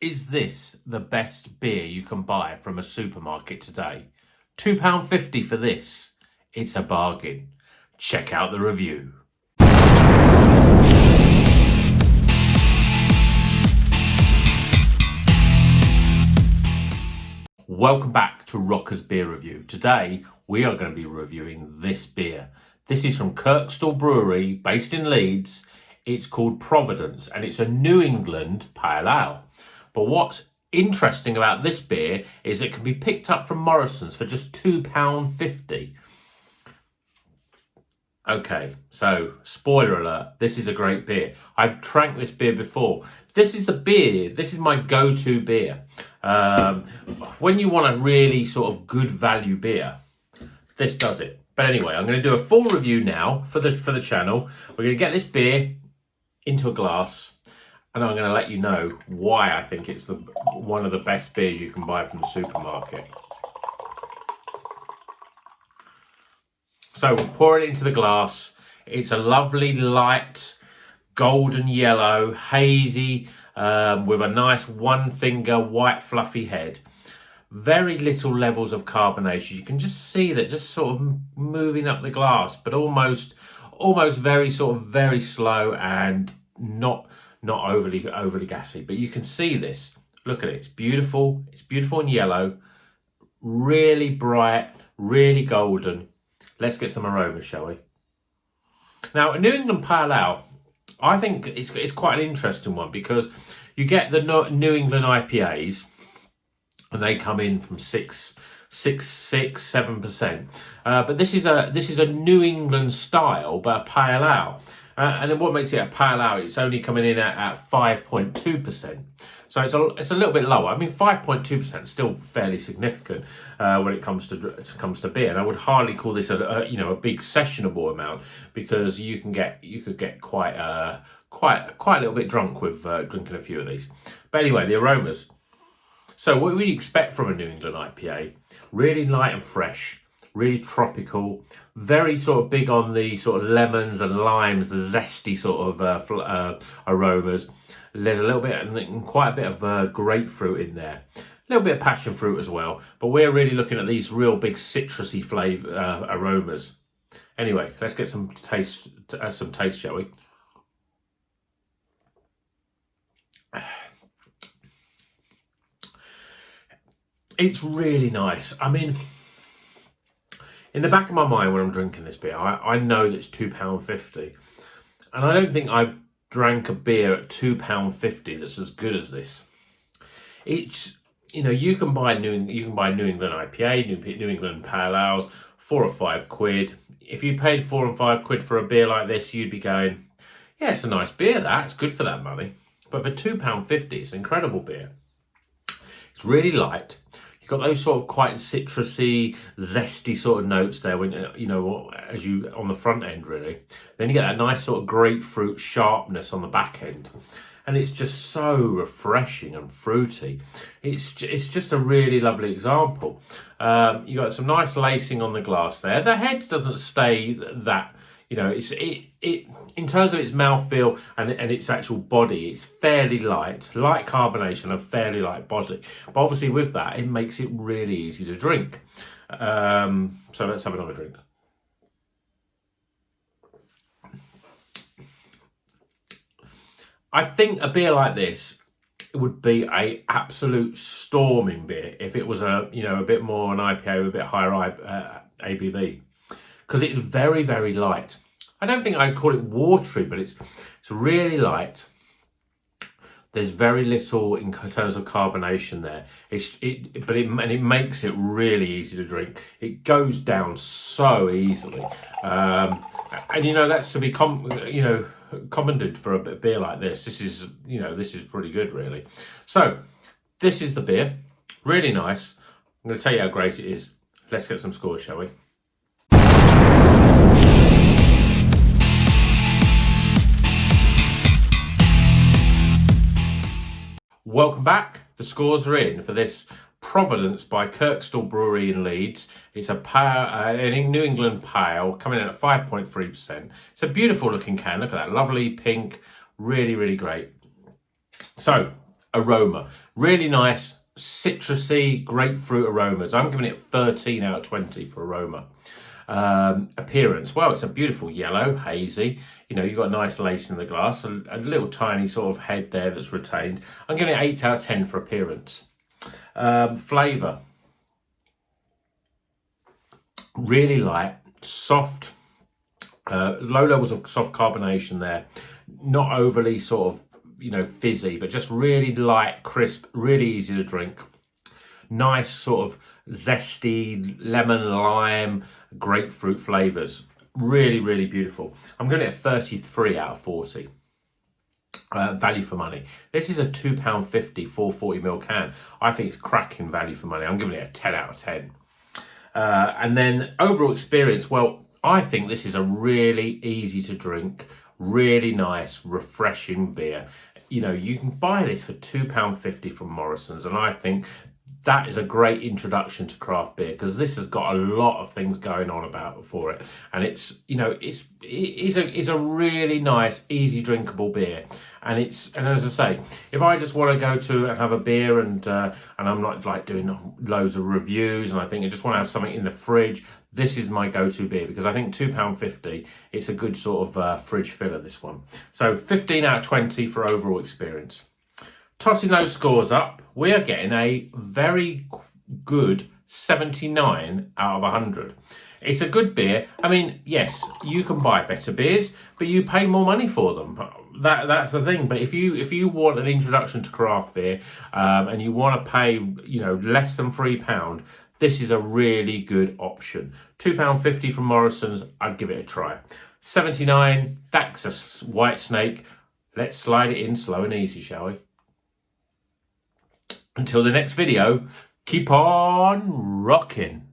Is this the best beer you can buy from a supermarket today? £2.50 for this. It's a bargain. Check out the review. Welcome back to Rocker's Beer Review. Today we are going to be reviewing this beer. This is from Kirkstall Brewery based in Leeds. It's called Providence and it's a New England Pale Ale. But what's interesting about this beer is it can be picked up from Morrison's for just £2.50. Okay, so spoiler alert, this is a great beer. I've drank this beer before. This is my go-to beer. When you want a really sort of good value beer, this does it. But anyway, I'm going to do a full review now for the channel. We're going to get this beer into a glass and I'm going to let you know why I think it's one of the best beers you can buy from the supermarket. So we'll pour it into the glass. It's a lovely light golden yellow, hazy, with a nice one finger white fluffy head. Very little levels of carbonation. You can just see that just sort of moving up the glass, but almost very slow and not overly gassy. But you can see this. Look at it. It's beautiful. It's beautiful and yellow. Really bright, really golden. Let's get some aromas, shall we? Now, a New England Pale Ale, I think it's quite an interesting one because you get the New England IPAs and they come in from 7%. But this is a New England style, but a Pale Ale. And then what makes it a Pale Ale? It's only coming in at 5.2%. So it's a little bit lower. I mean, 5.2% is still fairly significant when it comes to beer. And I would hardly call this a big sessionable amount because you could get quite a little bit drunk with drinking a few of these. But anyway, the aromas. So what would you expect from a New England IPA? Really light and fresh, really tropical, very sort of big on the sort of lemons and limes, the zesty sort of aromas. There's a little bit and quite a bit of grapefruit in there. A little bit of passion fruit as well. But we're really looking at these real big citrusy flavor aromas. Anyway, let's get some taste, shall we? It's really nice. I mean, in the back of my mind when I'm drinking this beer, I know that it's £2.50. And I don't think I've drank a beer at £2.50 that's as good as this. It's, you can buy New England IPA, New England Pale Ales, £4 or £5. If you paid £4 or £5 for a beer like this, you'd be going, yeah, it's a nice beer, it's good for that money. But for £2.50, it's an incredible beer. It's really light. Got those sort of quite citrusy, zesty sort of notes there when as you on the front end really. Then you get that nice sort of grapefruit sharpness on the back end, and it's just so refreshing and fruity. It's just a really lovely example. You got some nice lacing on the glass there. The head doesn't stay that. It in terms of its mouthfeel and its actual body, it's fairly light carbonation, a fairly light body. But obviously with that, it makes it really easy to drink. So let's have another drink. I think a beer like this would be a absolute storming beer if it was a bit more an IPA with a bit higher ABV. Because it's very, very light. I don't think I'd call it watery, but it's really light. There's very little in terms of carbonation there. It makes it really easy to drink. It goes down so easily, and that's to be commended for a beer like this. This is pretty good, really. So this is the beer, really nice. I'm going to tell you how great it is. Let's get some scores, shall we? Welcome back. The scores are in for this Providence by Kirkstall Brewery in Leeds. It's a New England Pale coming in at 5.3%. It's a beautiful looking can. Look at that lovely pink, really, really great. So aroma. Really nice citrusy grapefruit aromas. I'm giving it 13 out of 20 for aroma. Appearance, well, it's a beautiful yellow, hazy. You know, you've got nice lace in the glass, a little tiny sort of head there that's retained. I'm giving it 8 out of 10 for appearance. Flavour, really light, soft, low levels of soft carbonation there, not overly sort of, you know, fizzy, but just really light, crisp, really easy to drink. Nice sort of zesty lemon, lime, grapefruit flavours. Really, really beautiful. I'm going to get 33 out of 40. Value for money. This is a £2.50 440ml can. I think it's cracking value for money. I'm giving it a 10 out of 10. And then overall experience, well, I think this is a really easy to drink, really nice, refreshing beer. You know, you can buy this for £2.50 from Morrison's, and I think that is a great introduction to craft beer, because this has got a lot of things going on about for it, and it's, you know, it's a really nice, easy drinkable beer. And as I say, if I just want to go to and have a beer and I'm not like doing loads of reviews, and I think I just want to have something in the fridge, this is my go-to beer, because I think £2.50, it's a good sort of fridge filler, this one. So 15 out of 20 for overall experience. Tossing those scores up, we are getting a very good 79 out of 100. It's a good beer. I mean, yes, you can buy better beers, but you pay more money for them. That's the thing. But if you want an introduction to craft beer, and you want to pay, you know, less than £3, this is a really good option. £2.50 from Morrison's, I'd give it a try. 79, that's a White Snake. Let's slide it in slow and easy, shall we? Until the next video, keep on rocking.